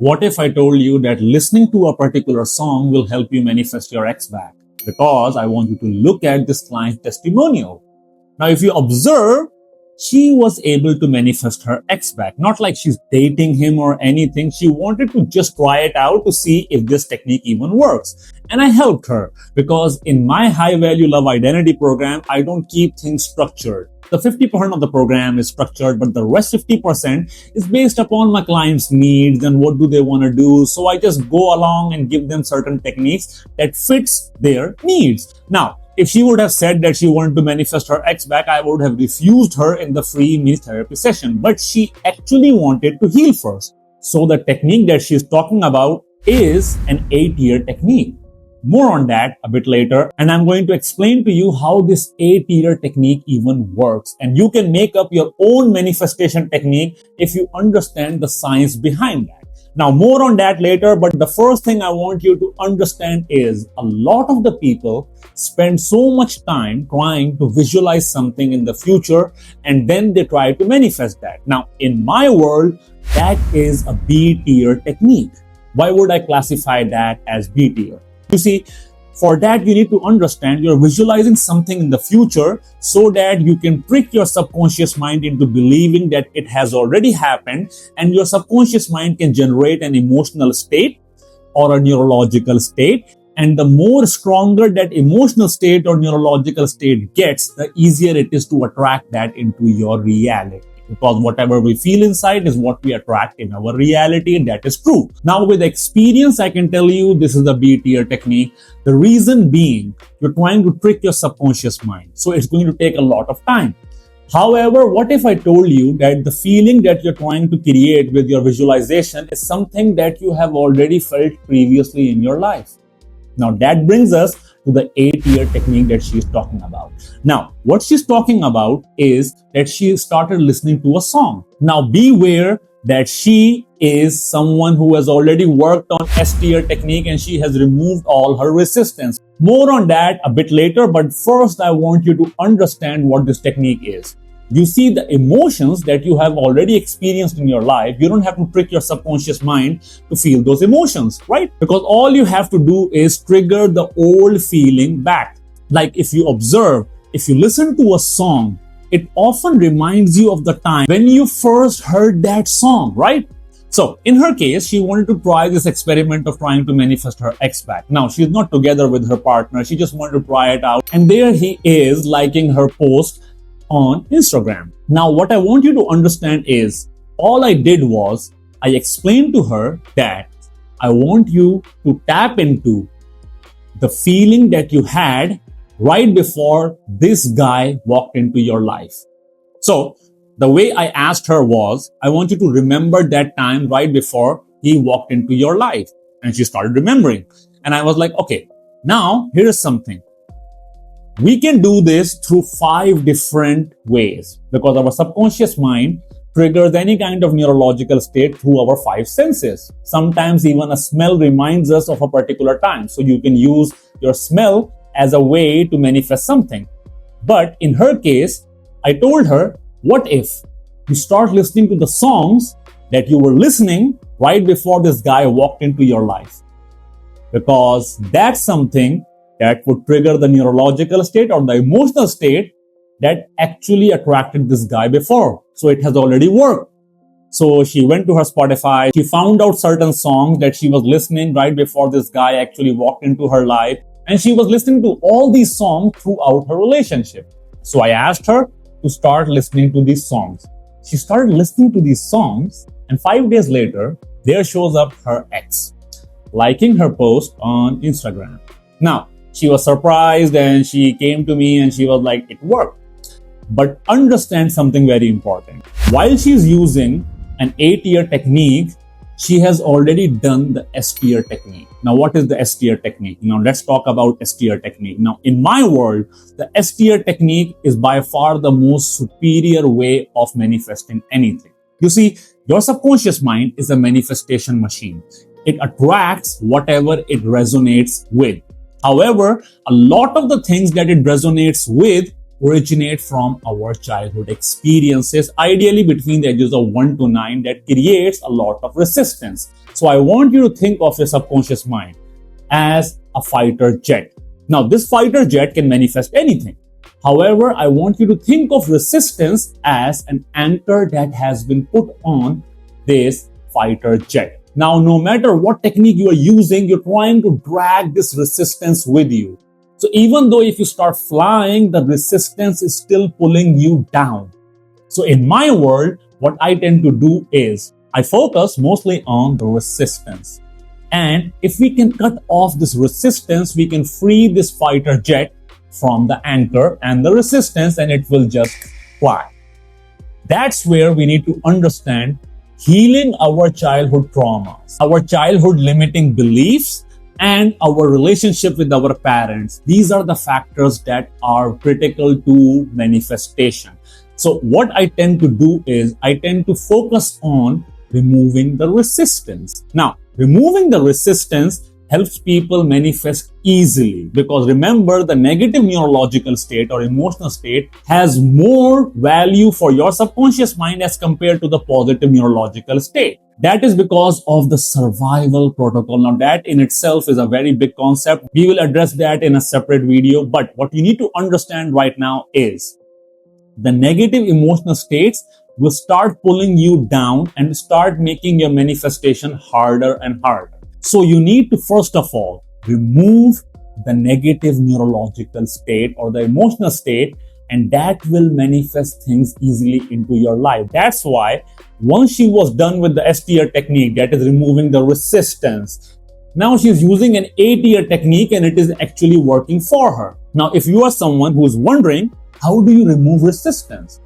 What if I told you that listening to a particular song will help you manifest your ex back? Because I want you to look at this client's testimonial. Now, if you observe, she was able to manifest her ex back. Not like she's dating him or anything. She wanted to just try it out to see if this technique even works. And I helped her because in my high value love identity program, I don't keep things structured. The 50% of the program is structured, but the rest 50% is based upon my client's needs and what do they want to do. So I just go along and give them certain techniques that fits their needs. Now, if she would have said that she wanted to manifest her ex back, I would have refused her in the free mini therapy session. But she actually wanted to heal first. So the technique that she's talking about is an 8-year technique. More on that a bit later, and I'm going to explain to you how this 8-year technique even works. And you can make up your own manifestation technique if you understand the science behind that. Now, more on that later, but the first thing I want you to understand is a lot of the people spend so much time trying to visualize something in the future and then they try to manifest that. Now, in my world, that is a B-tier technique. Why would I classify that as B-tier? You see, for that, you need to understand you're visualizing something in the future so that you can trick your subconscious mind into believing that it has already happened, and your subconscious mind can generate an emotional state or a neurological state. And the more stronger that emotional state or neurological state gets, the easier it is to attract that into your reality. Because whatever we feel inside is what we attract in our reality, and that is true. Now, with experience, I can tell you this is the B-tier technique. The reason being, you're trying to trick your subconscious mind. So it's going to take a lot of time. However, what if I told you that the feeling that you're trying to create with your visualization is something that you have already felt previously in your life? Now, that brings us to the 8-year technique that she's talking about. Now, what she's talking about is that she started listening to a song. Now, beware that she is someone who has already worked on S-tier technique and she has removed all her resistance. More on that a bit later, but first I want you to understand what this technique is. You see, the emotions that you have already experienced in your life, you don't have to trick your subconscious mind to feel those emotions, right? Because all you have to do is trigger the old feeling back. Like if you observe, if you listen to a song, it often reminds you of the time when you first heard that song, right? So in her case, she wanted to try this experiment of trying to manifest her ex back. Now, she's not together with her partner. She just wanted to try it out. And there he is liking her post on Instagram. Now, what I want you to understand is all I did was I explained to her that I want you to tap into the feeling that you had right before this guy walked into your life. So the way I asked her was, I want you to remember that time right before he walked into your life. And she started remembering. And I was like, okay, now here is something. We can do this through 5 different ways because our subconscious mind triggers any kind of neurological state through our 5 senses. Sometimes even a smell reminds us of a particular time. So you can use your smell as a way to manifest something. But in her case, I told her, what if you start listening to the songs that you were listening right before this guy walked into your life? Because that's something that would trigger the neurological state or the emotional state that actually attracted this guy before. So it has already worked. So she went to her Spotify. She found out certain songs that she was listening right before this guy actually walked into her life. And she was listening to all these songs throughout her relationship. So I asked her to start listening to these songs. She started listening to these songs, and 5 days later, there shows up her ex, liking her post on Instagram. Now, she was surprised and she came to me and she was like, it worked. But understand something very important. While she's using an 8-year technique, she has already done the S-tier technique. Now, what is the S-tier technique? Now, let's talk about S-tier technique. Now, in my world, the S-tier technique is by far the most superior way of manifesting anything. You see, your subconscious mind is a manifestation machine. It attracts whatever it resonates with. However, a lot of the things that it resonates with originate from our childhood experiences, ideally between the ages of 1 to 9, that creates a lot of resistance. So I want you to think of your subconscious mind as a fighter jet. Now, this fighter jet can manifest anything. However, I want you to think of resistance as an anchor that has been put on this fighter jet. Now, no matter what technique you are using, you're trying to drag this resistance with you. So even though if you start flying, the resistance is still pulling you down. So in my world, what I tend to do is I focus mostly on the resistance. And if we can cut off this resistance, we can free this fighter jet from the anchor and the resistance, and it will just fly. That's where we need to understand healing our childhood traumas, our childhood limiting beliefs, and our relationship with our parents. These are the factors that are critical to manifestation. So what I tend to do is I tend to focus on removing the resistance. Now, removing the resistance helps people manifest easily, because remember, the negative neurological state or emotional state has more value for your subconscious mind as compared to the positive neurological state. That is because of the survival protocol. Now, that in itself is a very big concept. We will address that in a separate video. But what you need to understand right now is the negative emotional states will start pulling you down and start making your manifestation harder and harder. So you need to, first of all, remove the negative neurological state or the emotional state, and that will manifest things easily into your life. That's why once she was done with the S-tier technique, that is removing the resistance, now she's using an A-tier technique and it is actually working for her. Now, if you are someone who's wondering, how do you remove resistance?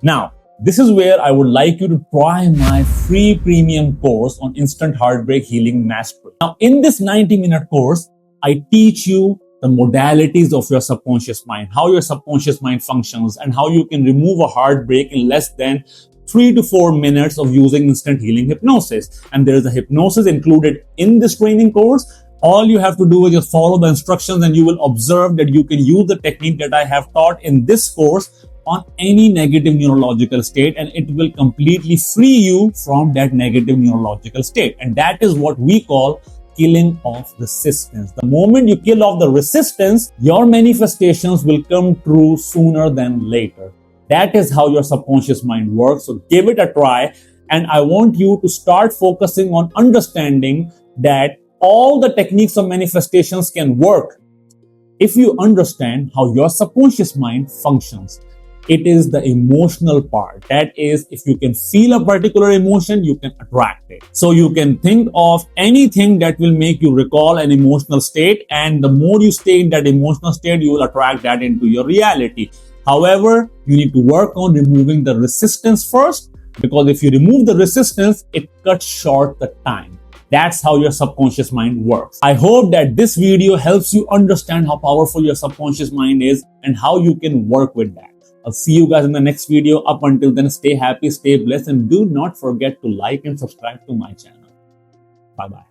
Now, this is where I would like you to try my free premium course on instant heartbreak healing mastery. Now, in this 90-minute course, I teach you the modalities of your subconscious mind, how your subconscious mind functions, and how you can remove a heartbreak in less than 3 to 4 minutes of using instant healing hypnosis. And there is a hypnosis included in this training course. All you have to do is just follow the instructions, and you will observe that you can use the technique that I have taught in this course on any negative neurological state, and it will completely free you from that negative neurological state. And that is what we call killing off resistance. The moment you kill off the resistance, your manifestations will come true sooner than later. That is how your subconscious mind works. So give it a try. And I want you to start focusing on understanding that all the techniques of manifestations can work if you understand how your subconscious mind functions. It is the emotional part. That is, if you can feel a particular emotion, you can attract it. So you can think of anything that will make you recall an emotional state, and the more you stay in that emotional state, you will attract that into your reality. However, you need to work on removing the resistance first, because if you remove the resistance, it cuts short the time. That's how your subconscious mind works. I hope that this video helps you understand how powerful your subconscious mind is and how you can work with that. I'll see you guys in the next video. Up until then, stay happy, stay blessed, and do not forget to like and subscribe to my channel. Bye-bye.